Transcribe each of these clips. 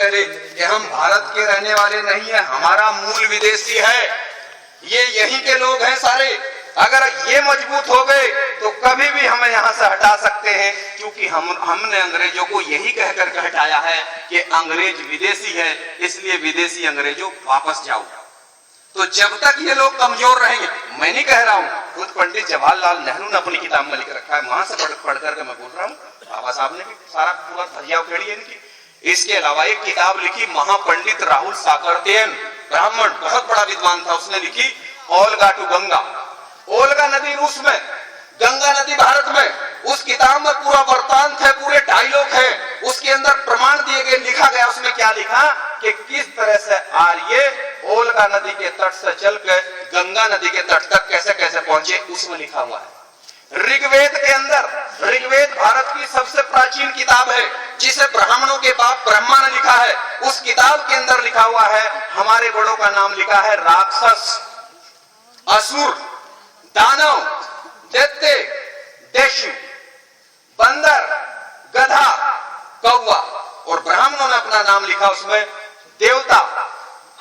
कह रहे कि हम भारत के रहने वाले नहीं है, हमारा मूल विदेशी है, ये यहीं के लोग हैं सारे। अगर ये मजबूत हो गए तो कभी भी हमें यहाँ से हटा सकते हैं, क्योंकि हमने अंग्रेजों को यही कहकर के हटाया है कि अंग्रेज विदेशी है, इसलिए विदेशी अंग्रेजों वापस जाओ। तो जब तक ये लोग कमजोर रहेंगे, मैं नहीं कह रहा हूँ, खुद पंडित जवाहरलाल नेहरू ने अपनी किताब में लिख रखा है, वहां से पढ़ करके मैं बोल रहा हूँ, बाबा साहब ने भी सारा पूरा धजिया उखेड़ी है इनकी। इसके अलावा एक किताब लिखी महापंडित राहुल साकरतेन, ब्राह्मण, बहुत बड़ा विद्वान था, उसने लिखी ओल्गा टू गंगा। ओल्गा नदी रूस में, गंगा नदी भारत में। उस किताब में पूरा वृत्तांत है, पूरे डायलॉग है, उसके अंदर प्रमाण दिए गए, लिखा गया। उसमें क्या लिखा कि किस तरह से आर्य ओल्गा नदी के तट से चलकर गंगा नदी के तट तक कैसे कैसे पहुंचे, उसमें लिखा हुआ है। ऋग्वेद के अंदर, ऋग्वेद भारत की सबसे प्राचीन किताब है, जिसे ब्राह्मणों के बाप ब्रह्मा ने लिखा है। उस किताब के अंदर लिखा हुआ है, हमारे बड़ों का नाम लिखा है राक्षस, असुर, दानव, दैत्य, देशु, बंदर, गधा, कौवा, और ब्राह्मणों ने अपना नाम लिखा उसमें देवता,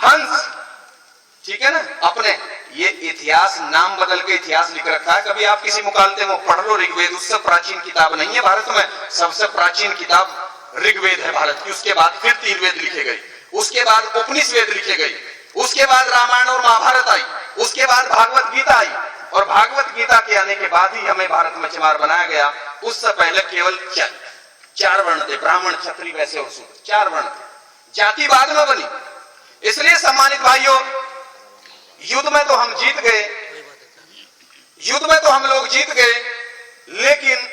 हंस। ठीक है ना, अपने ये इतिहास नाम बदल के इतिहास लिख रखा है। कभी आप किसी मुकालते में पढ़ लो ऋग्वेद, उससे प्राचीन किताब नहीं है भारत में, सबसे प्राचीन किताब ऋग्वेद है भारत की। उसके बाद फिर 3 वेद लिखे गए, उसके बाद उपनिषद लिखे गए, उसके बाद रामायण और महाभारत आई, उसके बाद भागवत गीता आई, और भागवत गीता के आने के बाद ही हमें भारत में चमार बनाया गया। उससे पहले केवल 4 वर्ण थे, ब्राह्मण, क्षत्रिय, वैश्य और शूद्र, 4 वर्ण थे, जाति बाद में बनी। इसलिए सम्मानित भाइयों, युद्ध में तो हम जीत गए, युद्ध में तो हम लोग जीत गए, लेकिन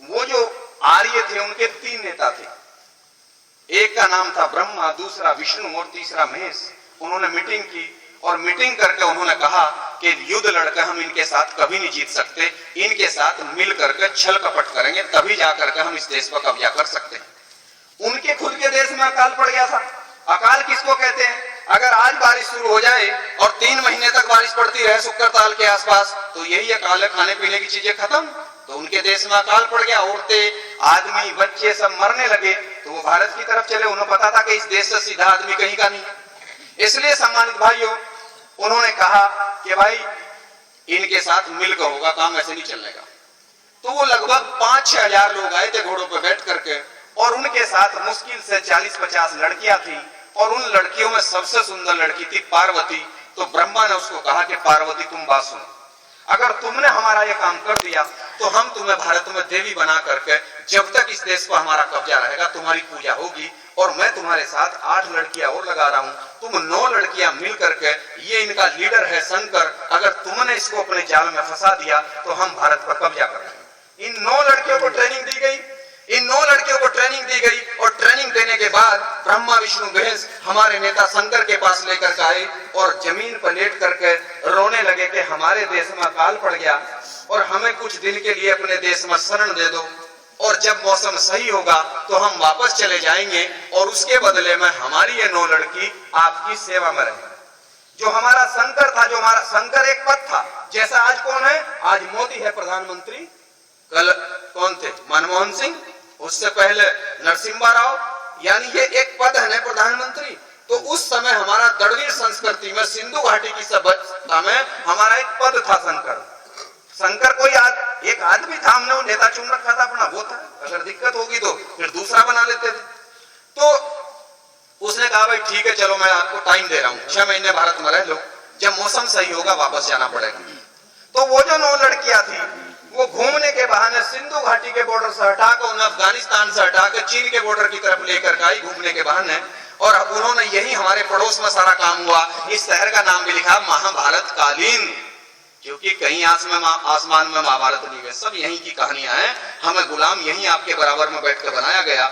वो जो आर्य थे उनके 3 नेता थे। एक का नाम था ब्रह्मा, दूसरा विष्णु और तीसरा महेश। उन्होंने मीटिंग की और मीटिंग करके उन्होंने कहा कि युद्ध लड़कर हम इनके साथ कभी नहीं जीत सकते, इनके साथ मिल करके छल कपट करेंगे, तभी जाकर के हम इस देश पर कब्जा कर सकते हैं। उनके खुद के देश में अकाल पड़ गया था। अकाल किसको कहते हैं? अगर आज बारिश शुरू हो जाए और 3 महीने तक बारिश पड़ती रहे शुक्र ताल के आसपास, तो यही अकाल है, खाने पीने की चीजें खत्म। तो उनके देश में अकाल पड़ गया, औरतें, आदमी, बच्चे सब मरने लगे, तो वो भारत की तरफ चले। उन्हें पता था कि इस देश से सीधा आदमी कहीं का नहीं। इसलिए सम्मानित भाइयों, उन्होंने कहा कि भाई इनके साथ मिलकर होगा काम, ऐसे नहीं चलने का। तो वो लगभग 5-6 हजार लोग आए थे घोड़ों पर बैठ करके, और उनके साथ मुश्किल से 40-50 लड़कियां थी, और उन लड़कियों में सबसे सुंदर लड़की थी पार्वती। तो ब्रह्मा ने उसको कहा कि पार्वती तुम बात सुनो, अगर तुमने हमारा ये काम कर दिया तो हम तुम्हें भारत में देवी बना करके, जब तक इस देश पर हमारा कब्जा रहेगा तुम्हारी पूजा होगी, और मैं तुम्हारे साथ 8 लड़कियां और लगा रहा हूं, तुम 9 लड़कियां मिल करके, ये इनका लीडर है शंकर, अगर तुमने इसको अपने जाल में फंसा दिया तो हम भारत पर कब्जा करेंगे। इन 9 लड़कियों को ट्रेनिंग दी गई, इन 9 लड़कियों को ट्रेनिंग दी गई, और ट्रेनिंग देने के बाद ब्रह्मा विष्णु महेश हमारे नेता शंकर के पास लेकर आए, और जमीन पर लेट करके रोने लगे कि हमारे देश में अकाल पड़ गया और हमें कुछ दिन के लिए अपने देश में शरण दे दो, और जब मौसम सही होगा तो हम वापस चले जाएंगे, और उसके बदले में हमारी ये 9 लड़की आपकी सेवा में रहेंगी। जो हमारा शंकर था, जो हमारा शंकर एक पद था, जैसा आज कौन है? आज मोदी है प्रधानमंत्री, कल कौन थे? मनमोहन सिंह, उससे पहले नरसिम्हा राव, यानी ये एक पद है प्रधानमंत्री। तो उस समय हमारा द्रविड़ संस्कृति में, सिंधु घाटी की सभ्यता में हमारा एक पद था शंकर। शंकर कोई एक आदमी था, हमने वो नेता चुन रखा था अपना, वो था, अगर दिक्कत होगी तो फिर दूसरा बना लेते थे। तो उसने कहा भाई ठीक है, चलो मैं आपको टाइम दे रहा हूँ, 6 महीने भारत में रह लो, जब मौसम सही होगा वापस जाना पड़ेगा। तो वो जो 9 लड़कियां थी, वो घूमने के बहाने सिंधु घाटी के बॉर्डर से हटाकर, उन्हें अफगानिस्तान से हटाकर चीन के बॉर्डर की तरफ लेकर आई घूमने के बहाने, और उन्होंने यही हमारे पड़ोस में सारा काम हुआ। इस शहर का नाम भी लिखा महाभारत कालीन, क्योंकि कहीं आसमान में महाभारत नहीं है, सब यहीं की कहानियां हैं। हमें गुलाम यहीं आपके बराबर में बैठ कर बनाया गया।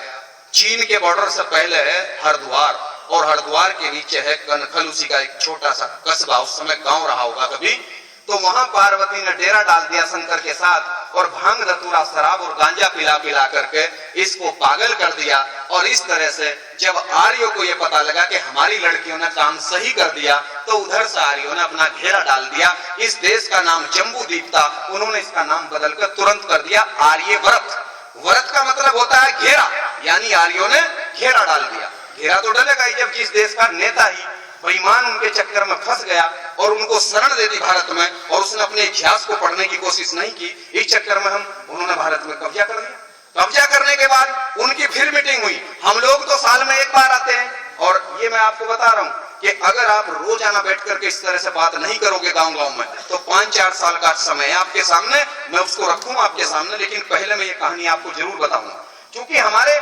चीन के बॉर्डर से पहले है हरिद्वार, और हरिद्वार के नीचे है कनखल, उसी का एक छोटा सा कस्बा, उस समय गांव रहा होगा कभी। तो वहां पार्वती ने डेरा डाल दिया शंकर के साथ, और भांग धतूरा शराब और गांजा पिला करके इसको पागल कर दिया। और इस तरह से जब आर्यों को यह पता लगा कि हमारी लड़कियों ने काम सही कर दिया, तो उधर से आर्यों ने अपना घेरा डाल दिया। इस देश का नाम जम्बू द्वीप था, उन्होंने इसका नाम बदलकर तुरंत कर दिया आर्यव्रत। व्रत का मतलब होता है घेरा, यानी आर्यों ने घेरा डाल दिया। घेरा तो डलेगा ही जब जिस देश का नेता ही बेईमान उनके चक्कर में फंस गया और उनको शरण दे दी भारत में, और उसने अपने इतिहास को पढ़ने की कोशिश नहीं की, इस चक्कर में उन्होंने भारत में कब्जा कर लिया। कब्जा करने के बाद उनकी फिर मीटिंग हुई। हम लोग तो साल में एक बार आते हैं, और ये मैं आपको बता रहा हूं कि अगर आप रोजाना बैठ करके इस तरह से बात नहीं करोगे गांव-गांव में, तो 5-4 साल का समय है आपके सामने, मैं उसको रखूंगा आपके सामने। लेकिन पहले मैं ये कहानी आपको जरूर बताऊंगा, क्योंकि हमारे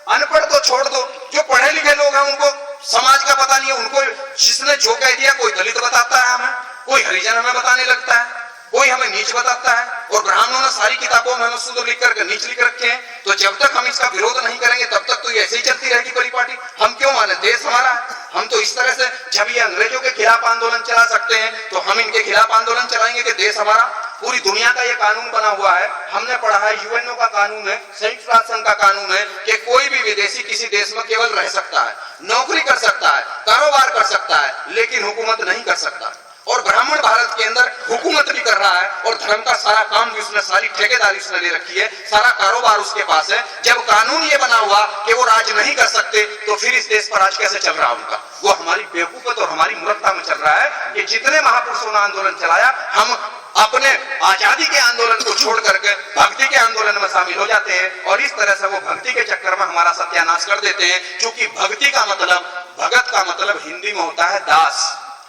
अनपढ़ तो छोड़ दो, जो पढ़े लिखे लोग हैं उनको समाज का पता नहीं है। उनको जिसने जो कह दिया, कोई दलित बताता है हमें, कोई हरिजन हमें बताने लगता है, कोई हमें नीच बताता है, और ब्राह्मणों ने सारी किताबों में हमें शुद्ध लिख करके नीच लिख रखे हैं। तो जब तक हम इसका विरोध नहीं करेंगे तब तक तो ये ऐसे ही चलती रहेगी परिपाटी। हम क्यों माने, देश हमारा है। हम तो इस तरह से, जब ये अंग्रेजों के खिलाफ आंदोलन चला सकते हैं तो हम इनके खिलाफ आंदोलन चलाएंगे कि देश हमारा। पूरी दुनिया का ये कानून बना हुआ है, हमने पढ़ा है, यूएनओ का कानून है, संयुक्त राष्ट्र संघ का कानून है कि कोई भी विदेशी किसी देश में केवल रह सकता है, नौकरी कर सकता है, कारोबार कर सकता है, लेकिन हुकूमत नहीं कर सकता। और ब्राह्मण भारत के अंदर हुकूमत भी कर रहा है, और धर्म का सारा काम भी उसने, सारी ठेकेदारी उसने ले रखी है, सारा कारोबार उसके पास है। जब कानून ये बना हुआ कि वो राज नहीं कर सकते, तो फिर इस देश पर राज कैसे चल रहा उनका? वो हमारी बेवकूफत और हमारी मूर्खता में चल रहा है कि जितने महापुरुषों ने आंदोलन चलाया, हम अपने आजादी के आंदोलन को छोड़ करके भक्ति के आंदोलन में शामिल हो जाते हैं, और इस तरह से वो भक्ति के चक्कर में हमारा सत्यानाश कर देते हैं। क्योंकि भक्ति का मतलब, भगत का मतलब हिंदी में होता है दास,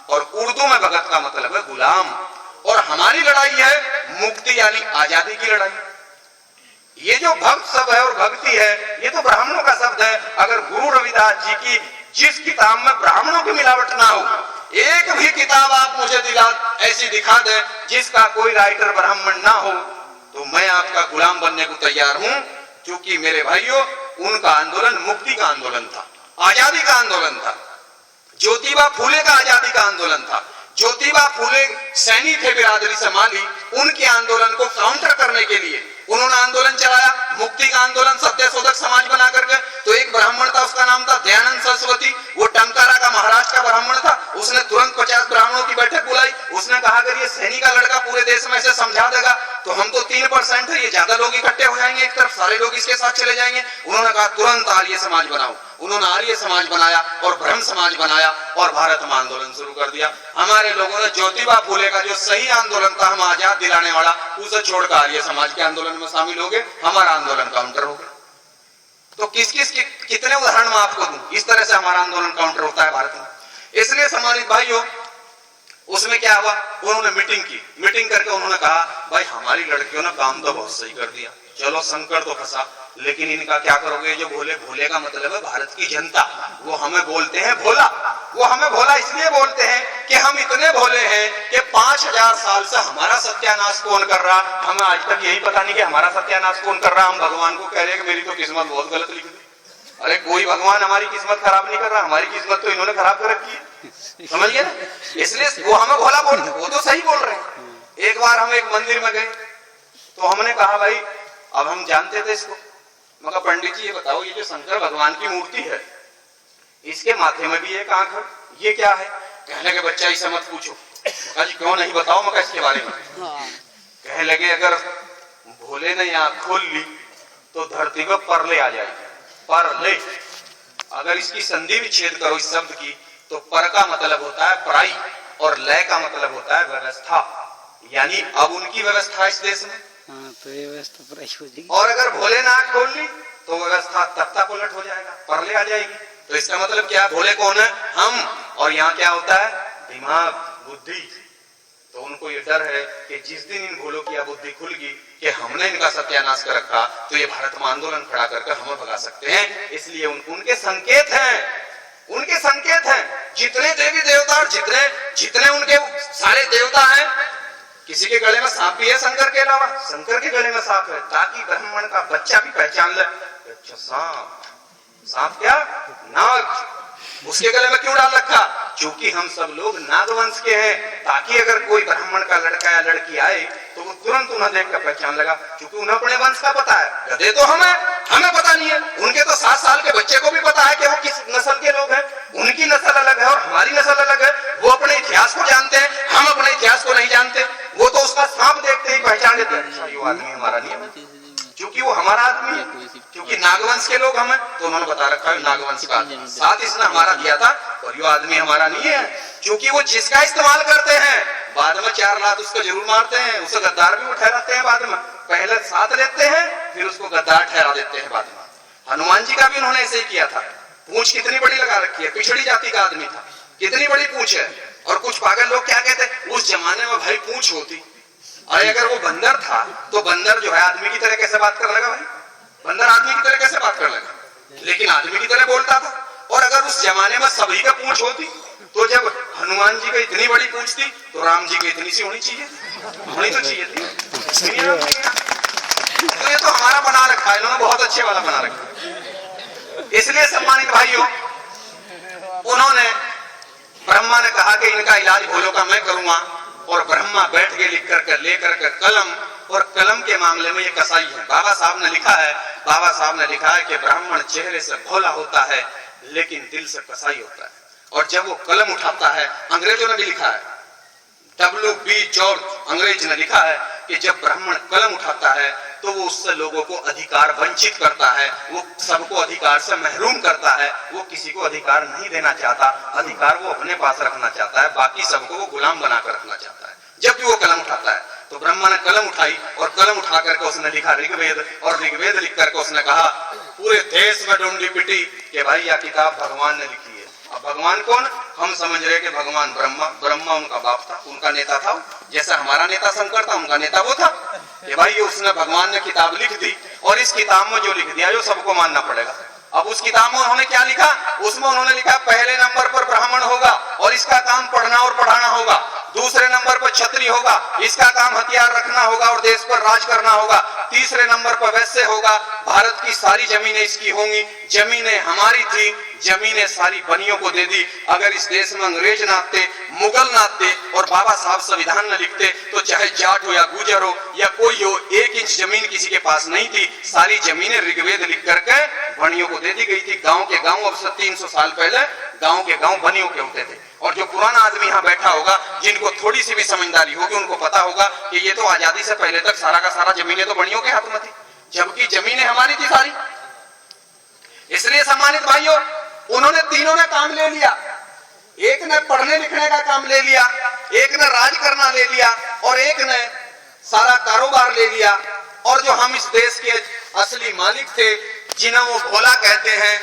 और उर्दू में भगत का मतलब है गुलाम। और हमारी लड़ाई है मुक्ति यानी आजादी की लड़ाई। ये जो भक्त शब्द है और भक्ति है, ये तो ब्राह्मणों का शब्द है। अगर गुरु रविदास जी की जिस किताब में ब्राह्मणों की मिलावट ना हो, एक भी किताब आप मुझे ऐसी दिखा दे जिसका कोई राइटर ब्राह्मण ना हो, तो मैं आपका गुलाम बनने को तैयार हूं। क्योंकि मेरे भाइयों, उनका आंदोलन मुक्ति का आंदोलन था, आजादी का आंदोलन था। ज्योतिबा फूले का आजादी का आंदोलन था। ज्योतिबा फूले सैनिक थे बिरादरी से माली, उनके आंदोलन को काउंटर करने के लिए उन्होंने आंदोलन चलाया, मुक्ति का आंदोलन, सत्यशोधक समाज बना करके। तो एक ब्राह्मण था, उसका नाम था दयानंद सरस्वती, वो टंकारा का महाराष्ट्र का ब्राह्मण था। उसने तुरंत 50 ब्राह्मणों की बैठक बुलाई। उसने कहा अगर ये सैनिक का लड़का पूरे देश में ऐसे समझा देगा तो हम तो 3% है, ये ज्यादा लोग इकट्ठे हो जाएंगे, एक तरफ सारे लोग इसके साथ चले जाएंगे। उन्होंने कहा तुरंत आर्य समाज बनाओ। उन्होंने आर्य समाज बनाया और ब्रह्म समाज बनाया, और भारत में आंदोलन शुरू कर दिया। हमारे लोगों ने ज्योतिबा फूले का जो सही आंदोलन था, हम आजाद दिलाने वाला, उसे छोड़कर आर्य समाज के आंदोलन में शामिल हो गए। हमारा आंदोलन काउंटर हो गया। तो कितने उदाहरण मैं आपको दूं, इस तरह से हमारा आंदोलन काउंटर होता है भारत में। इसलिए सम्मानित भाइयों, उसमें क्या हुआ, उन्होंने मीटिंग की। मीटिंग करके उन्होंने कहा भाई हमारी लड़कियों ने काम तो बहुत सही कर दिया, चलो संकट तो फंसा, लेकिन इनका क्या करोगे? जो भोले, भोले का मतलब है भारत की जनता, वो हमें बोलते हैं भोला। वो हमें भोला इसलिए बोलते हैं कि हम इतने भोले हैं कि 5000 साल से हमारा सत्यानाश कौन कर रहा, हमें आज तक यही पता नहीं कि हमारा सत्यानाश कौन कर रहा। हम भगवान को कह रहे हैं कि मेरी तो किस्मत बहुत गलत लिखी थी। अरे कोई भगवान हमारी किस्मत खराब नहीं कर रहा, हमारी किस्मत तो इन्होंने खराब कर रखी है, समझिए ना। इसलिए वो हमें भोला बोलते, वो तो सही बोल रहे हैं। एक बार हम एक मंदिर में गए तो हमने कहा भाई, अब हम जानते थे इसको, मगर पंडित जी ये बताओ, ये जो शंकर भगवान की मूर्ति है, इसके माथे में भी एक आंख है, ये क्या है? कहने लगे बच्चा इसे मत पूछो। जी क्यों नहीं, बताओ मगर इसके बारे में। कहने लगे अगर भोले ने आंख खोल ली तो धरती पर परले आ जाएगी। परले, अगर इसकी संधि विच्छेद करो इस शब्द की, तो पर का मतलब होता है पराई, और लय का मतलब होता है व्यवस्था। यानी अब उनकी व्यवस्था इस देश में, तो व्यवस्था पराई हो जाएगी। और अगर भोले ने आंख खोल ली तो व्यवस्था तख्ता पलट हो जाएगा, परले आ जाएगी। तो इसका मतलब क्या? भोले कौन है? हम। और यहाँ क्या होता है? दिमाग, बुद्धि। तो उनको ये डर है कि जिस दिन इन भोलों की बुद्धि खुलगी कि हमने इनका सत्यानाश कर रखा, तो ये भारत में आंदोलन खड़ा करके हमें भगा सकते हैं। इसलिए उनके संकेत हैं, उनके संकेत हैं। जितने देवी देवता और जितने उनके सारे देवता हैं, किसी के गले में सांप भी है शंकर के अलावा, शंकर के गले में सांप है, ताकि ब्राह्मण का बच्चा भी पहचान ले, अच्छा सांप। सांप क्या? नाग। उसके गले में क्यों डाल रखा? क्योंकि हम सब लोग नागवंश के हैं, ताकि अगर कोई ब्राह्मण का लड़का या लड़की आए तो वो तुरंत उन्हें देखकर पहचान लगा, क्योंकि उन्हें अपने वंश का पता है। गधे तो हमें पता नहीं है, उनके तो 7 साल के बच्चे को भी पता है कि वो किस नस्ल के लोग हैं। उनकी नस्ल अलग है और हमारी नस्ल अलग है। वो अपने इतिहास को जानते हैं, हम अपने इतिहास को नहीं जानते। वो तो उसका सांप देखते ही पहचान लेते हैं, अच्छा ये आदमी हमारा नहीं है, क्योंकि वो हमारा आदमी है, क्योंकि नागवंश के लोग हमें, तो उन्होंने बता रखा है नागवंश का साथ इसने हमारा दिया था और यो आदमी हमारा नहीं है। क्योंकि वो जिसका इस्तेमाल करते हैं बाद में 4 लात उसको जरूर मारते हैं, उसे गद्दार भी वो ठहराते हैं बाद में, पहले साथ लेते हैं फिर उसको गद्दार ठहरा देते हैं बाद में। हनुमान जी का भी उन्होंने ऐसे ही किया था। पूंछ कितनी बड़ी लगा रखी है, पिछड़ी जाति का आदमी था, कितनी बड़ी पूंछ है। और कुछ पागल लोग क्या कहते हैं, उस जमाने में भाई पूंछ होती, अरे अगर वो बंदर था तो बंदर जो है आदमी की तरह कैसे बात कर लगा भाई, बंदर आदमी की तरह कैसे बात कर लगा, लेकिन आदमी की तरह बोलता था। और अगर उस जमाने में सभी का पूंछ होती तो जब हनुमान जी को इतनी बड़ी पूंछ थी तो राम जी को इतनी सी होनी चाहिए थी। तो ये तो हमारा बना रखा है, इन्होंने बहुत अच्छे वाला बना रखा है। इसलिए सम्मानित भाइयों, उन्होंने ब्रह्मा ने कहा कि इनका इलाज भोलों का मैं करूंगा, और ब्रह्मा बैठ के लिख कर लेकर के कलम, और कलम के मामले में ये कसाई है। बाबा साहब ने लिखा है कि ब्राह्मण चेहरे से भोला होता है लेकिन दिल से कसाई होता है। और जब वो कलम उठाता है, अंग्रेजों ने भी लिखा है, W.B. जॉर्ज अंग्रेज ने लिखा है कि जब ब्राह्मण कलम उठाता है तो वो उससे लोगों को अधिकार वंचित करता है, वो सबको अधिकार से महरूम करता है, वो किसी को अधिकार नहीं देना चाहता, अधिकार वो अपने पास रखना चाहता है, बाकी सबको वो गुलाम बनाकर रखना चाहता है। जब भी वो कलम उठाता है तो ब्रह्मा ने कलम उठाई और कलम उठा करके उसने लिखा ऋग्वेद, और ऋग्वेद लिख करके उसने कहा पूरे देश में डोंडी पिटी कि भाई यह किताब भगवान ने लिखी है। अब भगवान कौन, हम समझ रहे कि भगवान ब्रह्मा उनका बाप था, उनका नेता था, जैसा हमारा नेता शंकर था उनका नेता वो था। कि भाई उसने भगवान ने किताब लिख दी और इस किताब में जो लिख दिया जो सबको मानना पड़ेगा। अब उस किताब में उन्होंने क्या लिखा, उसमें उन्होंने लिखा पहले नंबर पर ब्राह्मण होगा और इसका काम पढ़ना और पढ़ाना होगा, दूसरे नंबर पर क्षत्रिय होगा, इसका काम हथियार रखना होगा और देश पर राज करना होगा, तीसरे नंबर पर वैश्य होगा, भारत की सारी जमीनें इसकी होंगी, जमीनें हमारी थी, जमीनें सारी बनियों को दे दी। अगर इस देश में अंग्रेज ना आते, मुगल ना आते और बाबा साहब संविधान न लिखते तो चाहे जाट हो या गुजर हो या कोई हो, 1 इंच जमीन किसी के पास नहीं थी, सारी जमीनें ऋग्वेद लिख करके बनियों को दे दी गई थी। गांव के गांव, अब से 300 साल पहले गांव के गांव बनियों के होते थे। और जो पुराना आदमी यहाँ बैठा होगा, जिनको थोड़ी सी भी समझदारी होगी, उनको पता होगा कि ये तो आजादी से पहले तक सारा का सारा जमीनें तो बनियों के हाथ में थी, जबकि जमीनें हमारी थी सारी। इसलिए सम्मानित भाइयों, उन्होंने तीनों ने काम ले लिया। एक ने पढ़ने लिखने का काम ले लिया, एक ने राज करना ले लिया और एक ने सारा कारोबार ले लिया। और जो हम इस देश के असली मालिक थे, जिन्हें वो भोला कहते हैं,